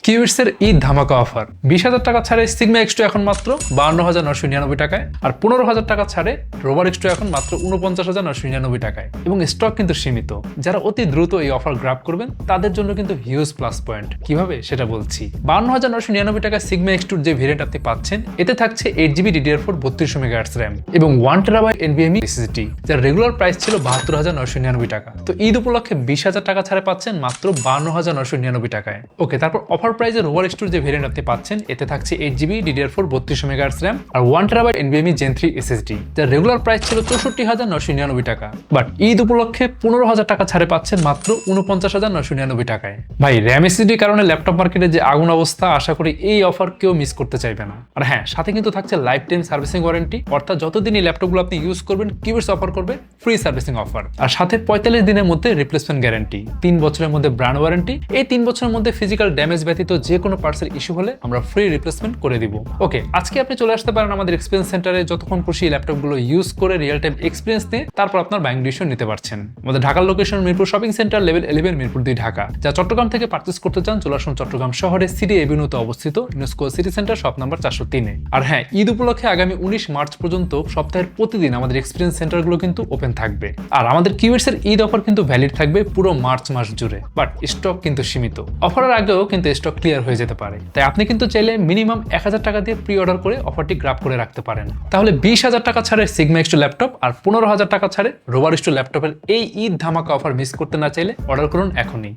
Cubits এর ঈদ ধামাকা offer 20,000 টাকা ছাড়ে সিগমা এক্স2 এখন মাত্র 52,999 টাকায়, আর 15,000 টাকা ছাড়ে রোভার এক্স2 এখন মাত্র 49,999 টাকায়। এবং স্টক কিন্তু সীমিত। যারা অতি দ্রুত এই অফার গ্র্যাব করবেন তাদের জন্য কিন্তু হিউজ প্লাস পয়েন্ট। কিভাবে সেটা বলছি। 52,999 টাকায় সিগমা এক্স2 যে ভেরিয়েন্ট আপনি পাচ্ছেন, এতে থাকছে 8GB DDR4 3200 মেগাহার্টজ র্যাম এবং 1TB NVMe SSD, যার রেগুলার প্রাইস ছিল 72,999 টাকা। তো ঈদ উপলক্ষে 20,000 টাকা ছাড়ে পাচ্ছেন মাত্র 52,999 টাকায়। ওকে, তারপর অফার প্রাইসে রোভার এক্স2 যে ভেরিয়েন্ট আপনি পাচ্ছেন, এতে থাকছে 8GB DDR4 3200 মেগাহার্টজ র্যাম আর 1TB NVMe Gen 3 SSD, যার রেগুলার প্রাইস ছিল 64,999 টাকা। বাট ঈদ উপলক্ষে 15,000 টাকা ছাড়ে পাচ্ছেন মাত্র 49,999 টাকায়। ভাই, র্যাম SSD কারণে ল্যাপটপ মার্কেটে যে আগুন অবস্থা, আশা করি এই অফার কেউ মিস করতে চাইবে না। আর হ্যাঁ, সাথে কিন্তু থাকছে লাইফ টাইম সার্ভিসিং ওয়ারেন্টি, অর্থাৎ যতদিন এই ল্যাপটপগুলো আপনি ইউজ করবেন কিউবিটস অফার করবে ফ্রি সার্ভিসিং অফার, আর সাথে 45 দিনের মধ্যে রিপ্লেসমেন্ট গ্যারান্টি, 3 বছরের মধ্যে ব্র্যান্ড ওয়ারেন্টি। এই 3 বছরের মধ্যে ফিজিক্যাল ড্যামেজ ব্যতীত যে কোনো পার্টসের ইস্যু হলে আমরা ফ্রি রিপ্লেসমেন্ট করে দিব। ওকে, আজকে আপনি চলে আসতে পারেন আমাদের এক্সপিরিয়েন্স সেন্টারে, যতক্ষণ খুশি ল্যাপটপগুলো ইউজ করে রিয়েল টাইম এক্সপিরিয়েন্স নিয়ে তারপর আপনার বাইং ডিসিশন নিতে পারছেন। আমাদের ঢাকার location Mirpur shopping centre, level 11, Mirpur 2 Dhaka. যা চট্টগ্রাম থেকে পারচেজ করতে চান, চলে আসুন চট্টগ্রাম শহরে সিটি এভিনিউতে অবস্থিত UNESCO city centre, shop number 403-এ। আর হ্যাঁ, ঈদ উপলক্ষে আগামী 19 মার্চ পর্যন্ত সপ্তাহের প্রতিদিন আমাদের এক্সপিরিয়েন্স সেন্টারগুলো কিন্তু ওপেন থাকবে। আর আমাদের কিউবিটস এর ঈদ অফার কিন্তু ভ্যালিড থাকবে পুরো মার্চ মাস জুড়ে, বাট স্টক কিন্তু সীমিত। অফারের আগেও কিন্তু স্টক ক্লিয়ার হয়ে যেতে পারে, তাই আপনি কিন্তু চাইলে মিনিমাম 1,000 টাকা দিয়ে প্রি অর্ডার করে অফারটি গ্র্যাব করে রাখতে পারেন। তাহলে 20,000 টাকা ছাড়ে সিগমা এক্স2 ল্যাপটপ আর 15,000 টাকা ছাড়ে রোভার এক্স2 ল্যাপটপের এই ঈদ ধামাকা অফার মিস করতে না চাইলে অর্ডার করুন এখনই।